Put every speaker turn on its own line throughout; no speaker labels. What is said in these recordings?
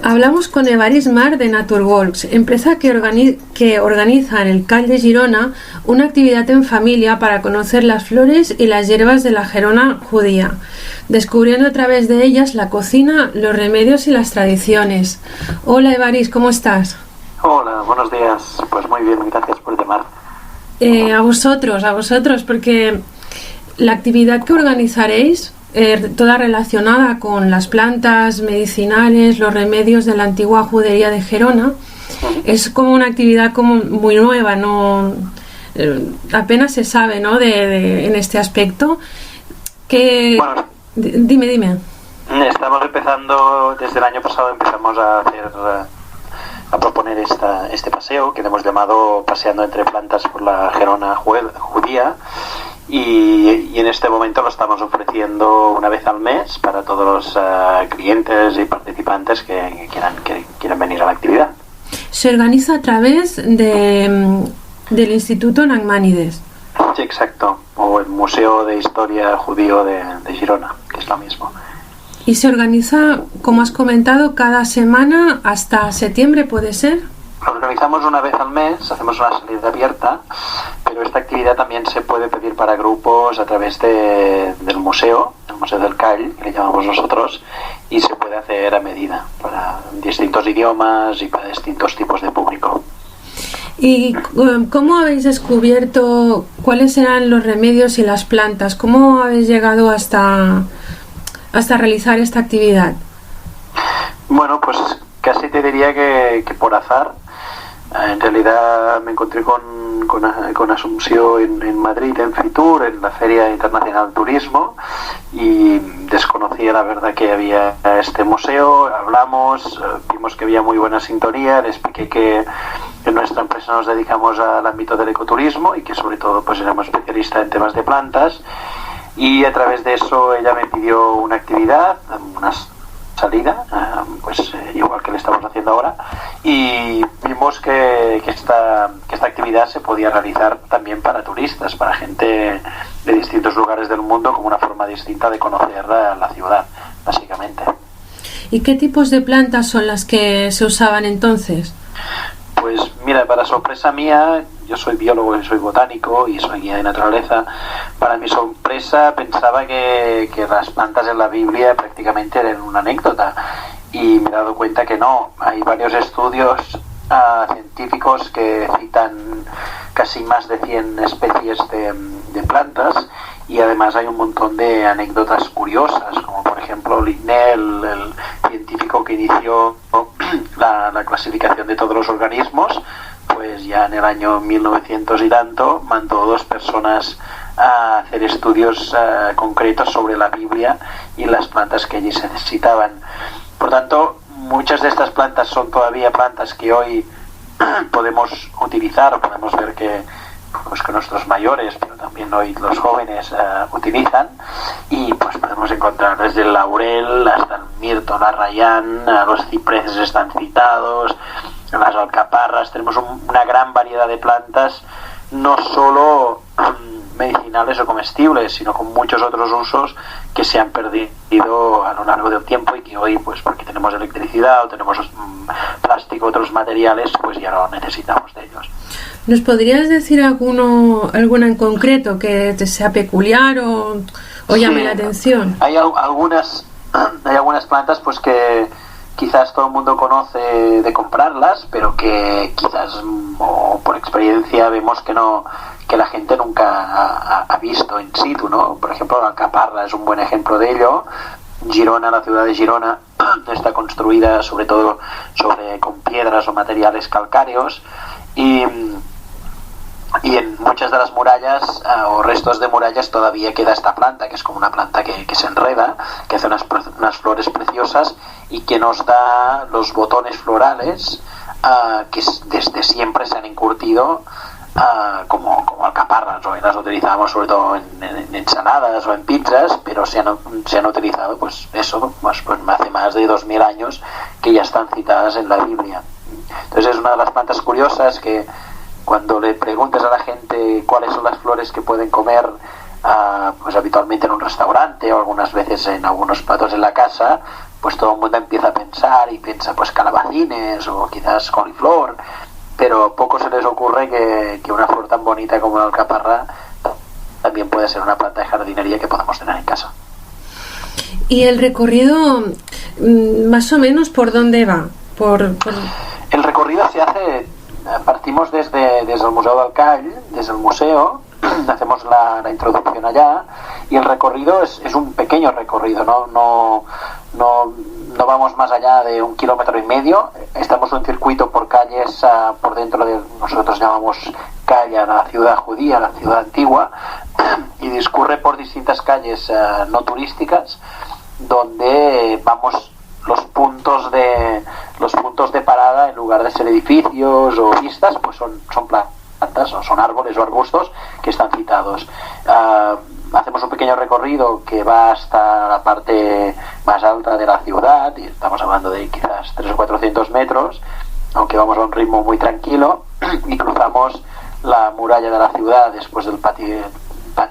Hablamos con Evarist Mar de Naturwalks, empresa que organiza en el Call de Girona una actividad en familia para conocer las flores y las hierbas de la Gerona judía, descubriendo a través de ellas la cocina, los remedios y las tradiciones. Hola Evarist, ¿cómo estás?
Hola, buenos días. Pues muy bien, gracias por llamar.
A vosotros, porque la actividad que organizaréis, toda relacionada con las plantas medicinales, los remedios de la antigua judería de Gerona, es como una actividad como muy nueva, no apenas se sabe, ¿no? En este aspecto.
Bueno,
dime.
Estamos empezando, desde el año pasado empezamos a proponer este paseo que le hemos llamado Paseando entre plantas por la Gerona judía. Y en este momento lo estamos ofreciendo una vez al mes para todos los clientes y participantes que quieran venir a la actividad.
Se organiza a través del Instituto Nachmanides.
Sí, exacto. O el Museo de Historia Judío de Girona, que es lo mismo.
Y se organiza, como has comentado, cada semana hasta septiembre, ¿puede ser?
Lo organizamos una vez al mes, hacemos una salida abierta, pero esta actividad también se puede pedir para grupos a través del museo, el Museo del Call, que le llamamos nosotros, y se puede hacer a medida para distintos idiomas y para distintos tipos de público.
¿Y cómo habéis descubierto cuáles eran los remedios y las plantas? ¿Cómo habéis llegado hasta realizar esta actividad?
Bueno, pues casi te diría que por azar. En realidad me encontré con Asunción en Madrid, en Fitur, en la Feria Internacional de Turismo, y desconocía la verdad que había este museo. Hablamos, vimos que había muy buena sintonía, le expliqué que en nuestra empresa nos dedicamos al ámbito del ecoturismo y que sobre todo pues éramos especialistas en temas de plantas, y a través de eso ella me pidió una actividad, una salida, igual que le estamos haciendo ahora, y vimos que esta actividad se podía realizar también para turistas, para gente de distintos lugares del mundo, como una forma distinta de conocer la ciudad, básicamente.
¿Y qué tipos de plantas son las que se usaban entonces?
Pues mira, para sorpresa mía, yo soy biólogo y soy botánico y soy guía de naturaleza. Para mi sorpresa pensaba que las plantas en la Biblia prácticamente eran una anécdota, y me he dado cuenta que no. Hay varios estudios científicos que citan casi más de 100 especies de plantas, y además hay un montón de anécdotas curiosas, como por ejemplo Linnell, el científico que inició la clasificación de todos los organismos, pues ya en el año 1900 y tanto mandó 2 personas a hacer estudios concretos sobre la Biblia y las plantas que allí se necesitaban. Por tanto, muchas de estas plantas son todavía plantas que hoy podemos utilizar, o podemos ver que nuestros mayores, pero también hoy los jóvenes utilizan, y pues podemos encontrar desde el laurel hasta el mirto, la rayán, los cipreses están citados, las alcaparras. Tenemos una gran variedad de plantas, no solo medicinales o comestibles, sino con muchos otros usos que se han perdido a lo largo del tiempo, y que hoy, pues porque tenemos electricidad o tenemos plástico, otros materiales, pues ya no necesitamos de ellos.
¿Nos podrías decir alguna en concreto que te sea peculiar o llame la atención?
Hay algunas plantas pues que quizás todo el mundo conoce de comprarlas, pero que quizás o por experiencia vemos que la gente nunca ha visto in situ, ¿no? Por ejemplo, la alcaparra es un buen ejemplo de ello. Girona, la ciudad de Girona, está construida sobre todo con piedras o materiales calcáreos, y en muchas de las murallas o restos de murallas todavía queda esta planta, que es como una planta que se enreda, que hace unas flores preciosas y que nos da los botones florales que desde siempre se han encurtido como alcaparras. Hoy las utilizamos sobre todo en ensaladas o en pizzas, pero se han utilizado pues hace más de 2000 años, que ya están citadas en la Biblia. Entonces es una de las plantas curiosas que cuando le preguntas a la gente cuáles son las flores que pueden comer, pues habitualmente en un restaurante o algunas veces en algunos platos en la casa, pues todo el mundo empieza a pensar y piensa pues calabacines o quizás coliflor, pero poco se les ocurre que una flor tan bonita como la alcaparra también puede ser una planta de jardinería que podemos tener en casa.
¿Y el recorrido más o menos por dónde va?
El recorrido se hace, partimos desde el Museu del Call, desde el museo, hacemos la introducción allá, y el recorrido es un pequeño recorrido, no vamos más allá de 1,5 kilómetros. Estamos en un circuito por calles por dentro de, nosotros llamamos calle a la ciudad judía, la ciudad antigua, y discurre por distintas calles no turísticas, donde vamos los puntos de parada, en lugar de ser edificios o vistas, pues son plantas o son árboles o arbustos que están citados. Hacemos un pequeño recorrido que va hasta la parte más alta de la ciudad, y estamos hablando de quizás 300 o 400 metros, aunque vamos a un ritmo muy tranquilo, y cruzamos la muralla de la ciudad después del patio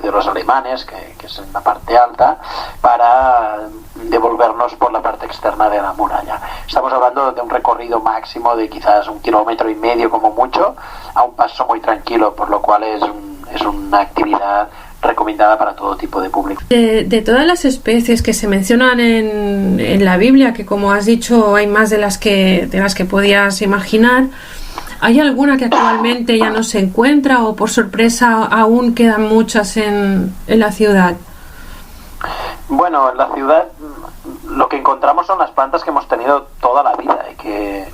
de los alemanes, que es en la parte alta, para devolvernos por la parte externa de la muralla. Estamos hablando de un recorrido máximo de quizás 1,5 kilómetros como mucho, a un paso muy tranquilo, por lo cual es una actividad recomendada para todo tipo de público.
De todas las especies que se mencionan en la Biblia, que como has dicho hay más de las que podías imaginar, ¿hay alguna que actualmente ya no se encuentra o por sorpresa aún quedan muchas en la ciudad?
Bueno, en la ciudad lo que encontramos son las plantas que hemos tenido toda la vida y que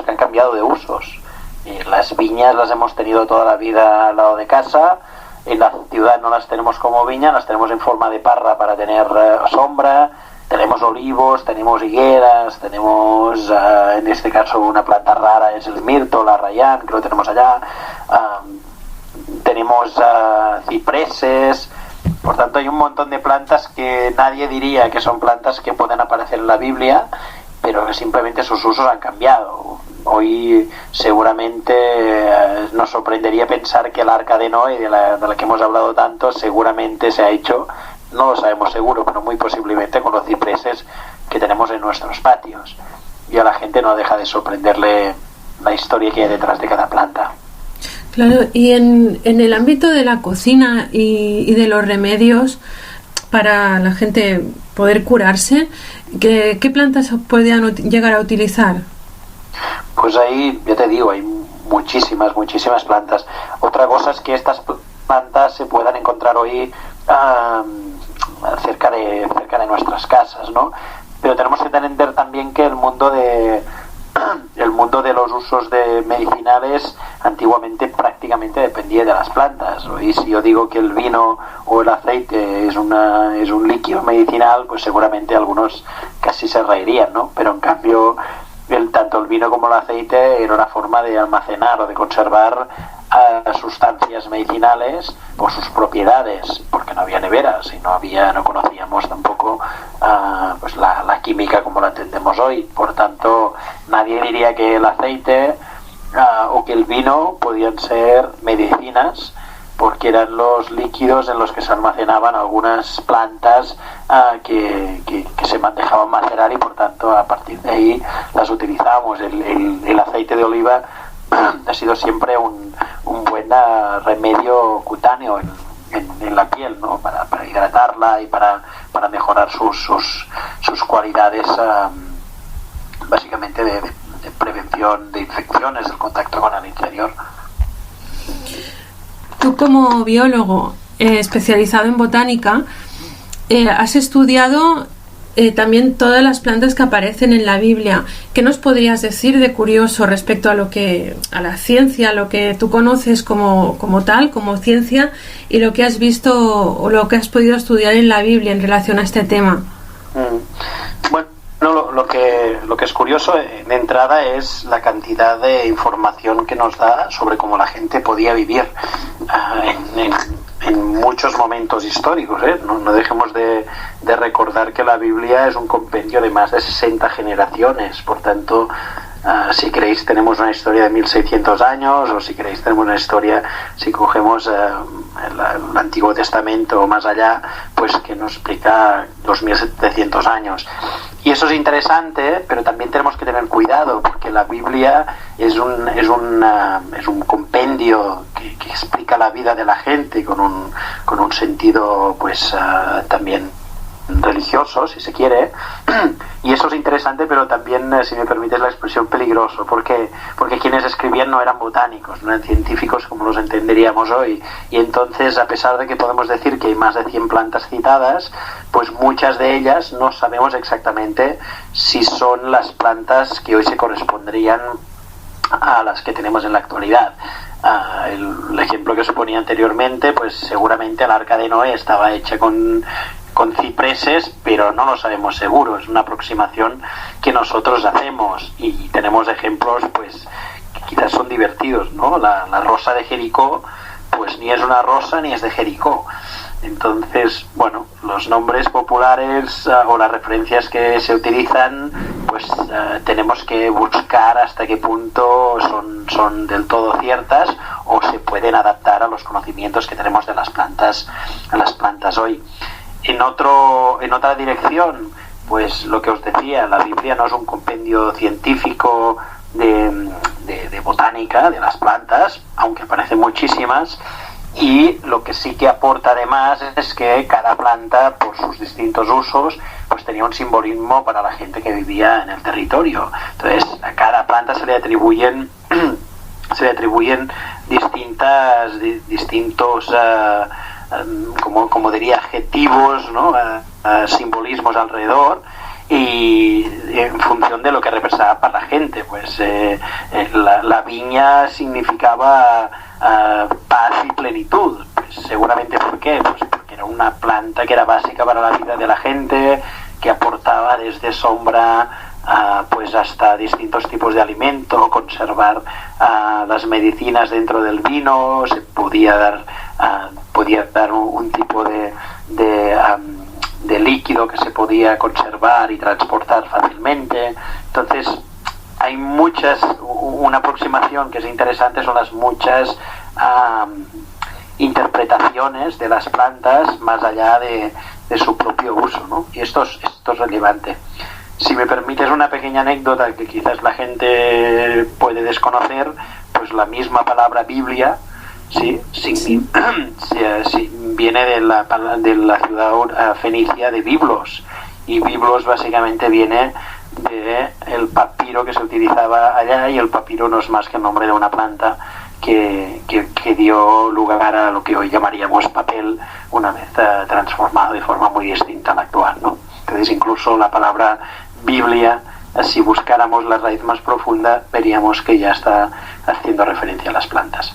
han cambiado de usos. Y las viñas las hemos tenido toda la vida al lado de casa. En la ciudad no las tenemos como viña, las tenemos en forma de parra para tener sombra. Tenemos olivos, tenemos higueras, tenemos en este caso una planta rara, es el mirto, la rayán, que lo tenemos allá. Tenemos cipreses. Por tanto, hay un montón de plantas que nadie diría que son plantas que pueden aparecer en la Biblia, pero que simplemente sus usos han cambiado. Hoy seguramente nos sorprendería pensar que el arca de Noé, de la que hemos hablado tanto, seguramente se ha hecho, no lo sabemos seguro, pero muy posiblemente con los cipreses que tenemos en nuestros patios. Y a la gente no deja de sorprenderle la historia que hay detrás de cada planta.
Claro, y en el ámbito de la cocina y de los remedios para la gente poder curarse, ¿qué plantas podían llegar a utilizar?
Pues ahí, ya te digo, hay muchísimas plantas. Otra cosa es que estas plantas se puedan encontrar hoy cerca de nuestras casas, ¿no? Pero tenemos que entender también que el mundo de los usos de medicinales antiguamente prácticamente dependía de las plantas. Y si yo digo que el vino o el aceite es un líquido medicinal, pues seguramente algunos casi se reirían, ¿no? Pero en cambio tanto el vino como el aceite era una forma de almacenar o de conservar sustancias medicinales por sus propiedades, porque no había neveras y no conocíamos tampoco pues la química como la entendemos hoy. Por tanto, nadie diría que el aceite o que el vino podían ser medicinas, porque eran los líquidos en los que se almacenaban algunas plantas que se dejaban macerar, y por tanto a partir de ahí las utilizábamos. El aceite de oliva ha sido siempre un buen remedio cutáneo en la piel, ¿no? Para hidratarla y para mejorar sus cualidades básicamente de prevención de infecciones, el contacto con el interior.
Tú, como biólogo especializado en botánica, has estudiado también todas las plantas que aparecen en la Biblia. ¿Qué nos podrías decir de curioso respecto a la ciencia, lo que tú conoces como tal, como ciencia, y lo que has visto o lo que has podido estudiar en la Biblia en relación a este tema?
Bueno, lo que es curioso de entrada es la cantidad de información que nos da sobre cómo la gente podía vivir en muchos momentos históricos, ¿eh? No dejemos de recordar que la Biblia es un compendio de más de 60 generaciones, por tanto Si queréis tenemos una historia de 1600 años, o si queréis tenemos una historia, si cogemos el Antiguo Testamento o más allá, pues que nos explica 2700 años. Y eso es interesante, pero también tenemos que tener cuidado, porque la Biblia es un compendio que explica la vida de la gente con un sentido pues también religioso, si se quiere, y eso es interesante, pero también, si me permites la expresión, peligroso, porque quienes escribían no eran botánicos, no eran científicos como los entenderíamos hoy, y entonces, a pesar de que podemos decir que hay más de 100 plantas citadas, pues muchas de ellas no sabemos exactamente si son las plantas que hoy se corresponderían a las que tenemos en la actualidad. El ejemplo que os ponía anteriormente, pues seguramente el arca de Noé estaba hecha con cipreses, pero no lo sabemos seguro, es una aproximación que nosotros hacemos, y tenemos ejemplos pues que quizás son divertidos, ¿no? La rosa de Jericó pues ni es una rosa ni es de Jericó. Entonces, bueno, los nombres populares o las referencias que se utilizan, pues tenemos que buscar hasta qué punto son del todo ciertas o se pueden adaptar a los conocimientos que tenemos de las plantas hoy. En otra dirección, pues lo que os decía, la Biblia no es un compendio científico de botánica, de las plantas, aunque aparecen muchísimas, y lo que sí que aporta además es que cada planta, por sus distintos usos, pues tenía un simbolismo para la gente que vivía en el territorio. Entonces, a cada planta se le atribuyen distintos como diría, adjetivos, ¿no? Simbolismos alrededor, y en función de lo que representaba para la gente, pues la viña significaba paz y plenitud. Pues seguramente, ¿por qué? Pues porque era una planta que era básica para la vida de la gente, que aportaba desde sombra pues hasta distintos tipos de alimento, conservar las medicinas dentro del vino, se podía dar un tipo de líquido que se podía conservar y transportar fácilmente. Entonces hay una aproximación que es interesante, son las muchas interpretaciones de las plantas más allá de su propio uso, ¿no? Y esto es relevante. Si me permites una pequeña anécdota que quizás la gente puede desconocer, pues la misma palabra Biblia viene de la ciudad fenicia de Biblos, y Biblos básicamente viene del papiro que se utilizaba allá, y el papiro no es más que el nombre de una planta que dio lugar a lo que hoy llamaríamos papel, una vez transformado de forma muy distinta a la actual, ¿no? Entonces incluso la palabra Biblia, si buscáramos la raíz más profunda, veríamos que ya está haciendo referencia a las plantas.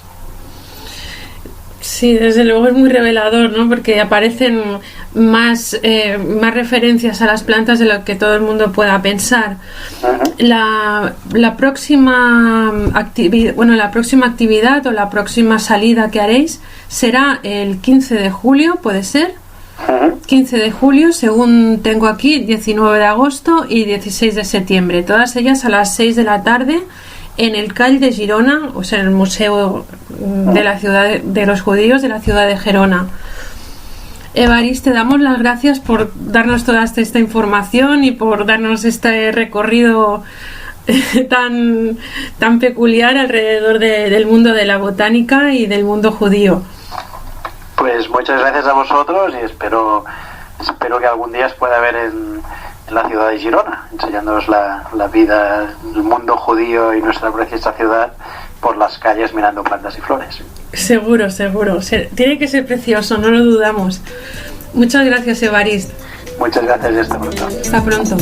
Sí, desde luego es muy revelador, ¿no? Porque aparecen más referencias a las plantas de lo que todo el mundo pueda pensar. Uh-huh. La próxima actividad o la próxima salida que haréis será el 15 de julio, ¿puede ser? 15 de julio, según tengo aquí, 19 de agosto y 16 de septiembre, todas ellas a las 6 de la tarde en el Call de Girona, o sea, en el Museo de la Ciudad de los Judíos de la ciudad de Gerona. Evarist, te damos las gracias por darnos toda esta información y por darnos este recorrido tan peculiar alrededor del mundo de la botánica y del mundo judío.
Pues muchas gracias a vosotros, y espero que algún día os pueda ver en la ciudad de Girona, enseñándoos la vida, el mundo judío y nuestra preciosa ciudad por las calles mirando plantas y flores.
Seguro. Tiene que ser precioso, no lo dudamos. Muchas gracias, Evarist.
Muchas gracias y hasta pronto.
Hasta pronto.